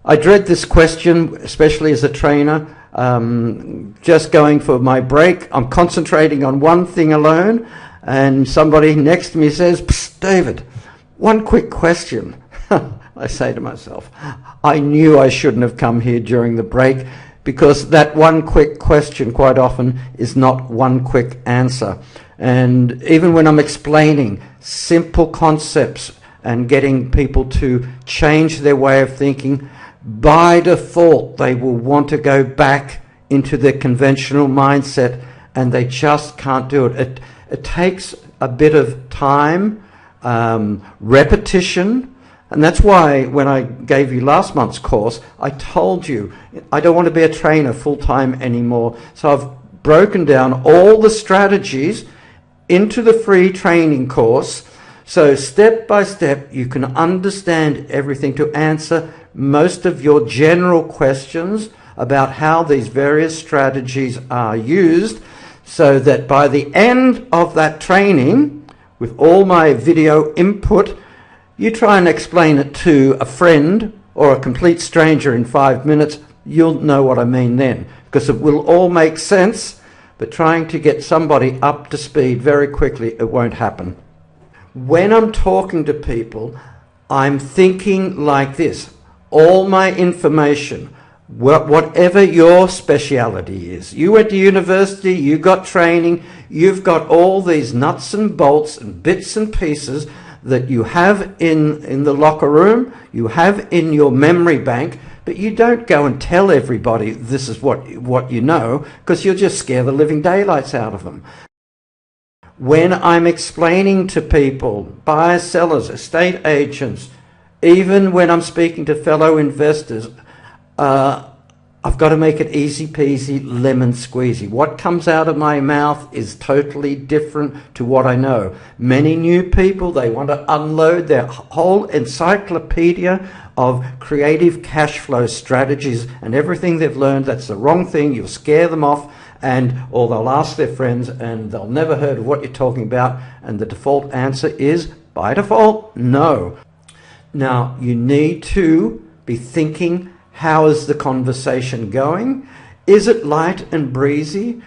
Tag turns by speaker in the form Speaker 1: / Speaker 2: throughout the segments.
Speaker 1: I dread this question, especially as a trainer. Just going for my break, I'm concentrating on one thing alone, and somebody next to me says, "Psst, David, one quick question." I say to myself, I knew I shouldn't have come here during the break, because that one quick question quite often is not one quick answer. And even when I'm explaining simple concepts and getting people to change their way of thinking, by default they will want to go back into their conventional mindset, and they just can't do it. It takes a bit of time, repetition, and that's why when I gave you last month's course, I told you I don't want to be a trainer full-time anymore. So I've broken down all the strategies into the free training course, so step by step you can understand everything to answer most of your general questions about how these various strategies are used, so that by the end of that training, with all my video input, you try and explain it to a friend or a complete stranger in 5 minutes, you'll know what I mean then, because it will all make sense. But trying to get somebody up to speed very quickly, it won't happen. When I'm talking to people, I'm thinking like this. All my information, whatever your speciality is, you went to university, you got training, you've got all these nuts and bolts and bits and pieces that you have in the locker room, you have in your memory bank, but you don't go and tell everybody this is what you know, because you'll just scare the living daylights out of them. When I'm explaining to people, buyers, sellers, estate agents, even when I'm speaking to fellow investors, I've got to make it easy peasy, lemon squeezy. What comes out of my mouth is totally different to what I know. Many new people, they want to unload their whole encyclopedia of creative cash flow strategies and everything they've learned. That's the wrong thing. You'll scare them off, or they'll ask their friends and they'll never heard of what you're talking about. And the default answer is, by default, no. Now, you need to be thinking, how is the conversation going? Is it light and breezy?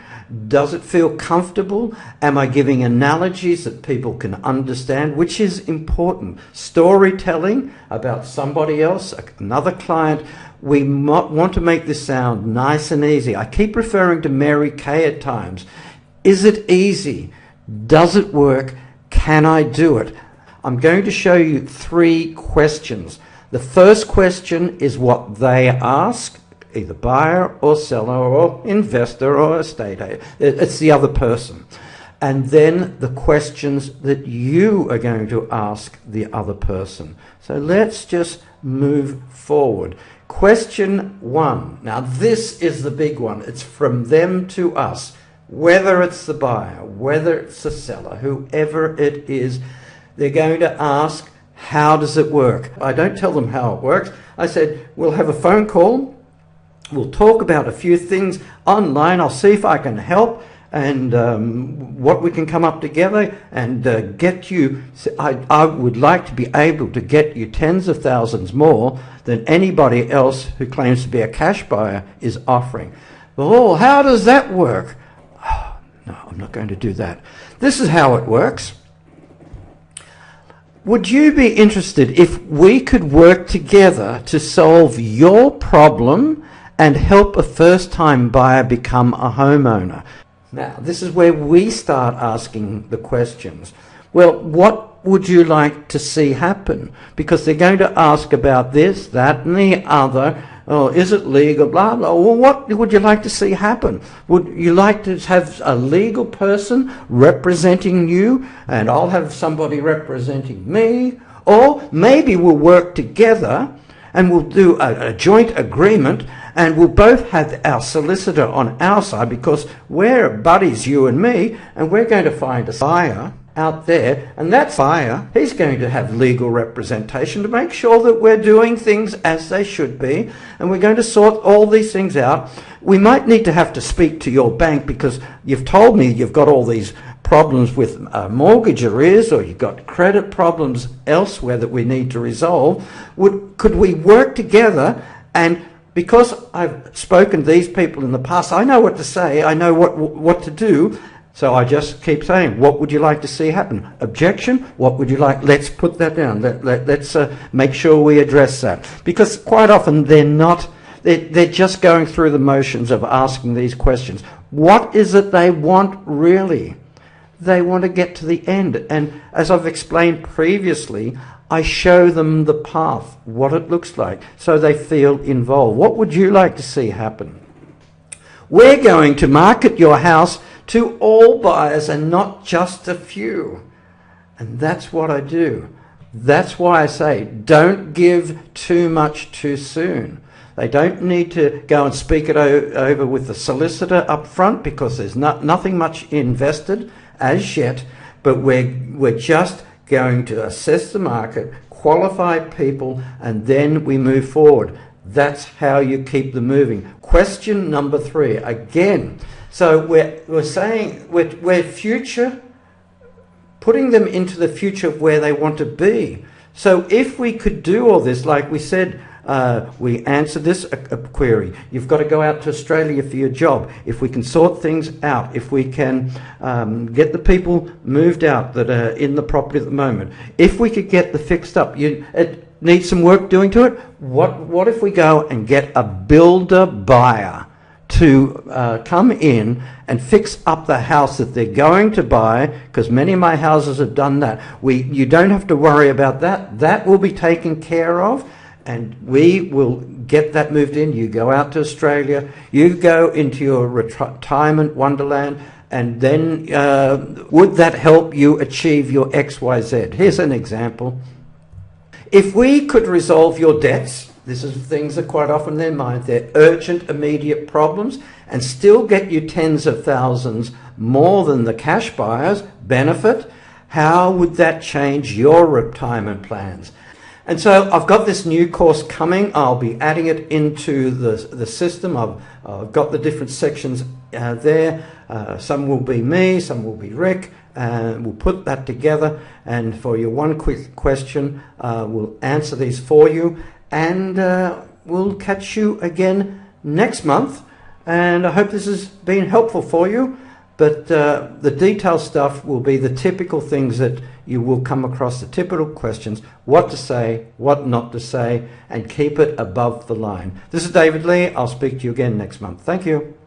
Speaker 1: Does it feel comfortable? Am I giving analogies that people can understand, which is important? Storytelling about somebody else, another client. We want to make this sound nice and easy. I keep referring to Mary Kay at times. Is it easy? Does it work? Can I do it? I'm going to show you 3 questions. The first question is what they ask, either buyer or seller or investor or estate agent. It's the other person. And then the questions that you are going to ask the other person. So let's just move forward. Question 1. Now this is the big one. It's from them to us. Whether it's the buyer, whether it's the seller, whoever it is, they're going to ask, how does it work? I don't tell them how it works. I said, we'll have a phone call. We'll talk about a few things online. I'll see if I can help and what we can come up together and get you. I would like to be able to get you tens of thousands more than anybody else who claims to be a cash buyer is offering. Well, how does that work? Oh, no, I'm not going to do that. This is how it works. Would you be interested if we could work together to solve your problem and help a first-time buyer become a homeowner? Now, this is where we start asking the questions. Well, what would you like to see happen? Because they're going to ask about this, that, and the other. Oh, is it legal? Blah, blah. Well, what would you like to see happen? Would you like to have a legal person representing you, and I'll have somebody representing me? Or maybe we'll work together and we'll do a joint agreement, and we'll both have our solicitor on our side, because we're buddies, you and me, and we're going to find a buyer out there, and that buyer, he's going to have legal representation to make sure that we're doing things as they should be, and we're going to sort all these things out. We might need to have to speak to your bank, because you've told me you've got all these problems with mortgage arrears, or you've got credit problems elsewhere that we need to resolve. Could we work together And because I've spoken to these people in the past, I know what to say, I know what to do. So I just keep saying, what would you like to see happen? Objection? What would you like? Let's put that down. Let's make sure we address that. Because quite often they're just going through the motions of asking these questions. What is it they want really? They want to get to the end. And as I've explained previously, I show them the path, what it looks like, so they feel involved. What would you like to see happen? We're going to market your house to all buyers and not just a few. And that's what I do. That's why I say, don't give too much too soon. They don't need to go and speak it over with the solicitor up front, because there's nothing much invested as yet, but we're just going to assess the market, qualify people, and then we move forward. That's how you keep them moving. Question number 3, again. So we're saying we're future, putting them into the future of where they want to be. So if we could do all this, like we said, we answered this query. You've got to go out to Australia for your job. If we can sort things out, if we can get the people moved out that are in the property at the moment, if we could get the fixed up, it needs some work doing to it. What if we go and get a builder buyer to come in and fix up the house that they're going to buy, because many of my houses have done that. You don't have to worry about that. That will be taken care of, and we will get that moved in. You go out to Australia, you go into your retirement wonderland, and then would that help you achieve your XYZ? Here's an example. If we could resolve your debts, this is things that quite often in their mind, they're urgent, immediate problems, and still get you tens of thousands more than the cash buyers benefit, how would that change your retirement plans? And so I've got this new course coming. I'll be adding it into the system. I've got the different sections there. Some will be me, some will be Rick, and we'll put that together. And for your one quick question, we'll answer these for you. And we'll catch you again next month. And I hope this has been helpful for you. But the detailed stuff will be the typical things that you will come across, the typical questions, what to say, what not to say, and keep it above the line. This is David Lee. I'll speak to you again next month. Thank you.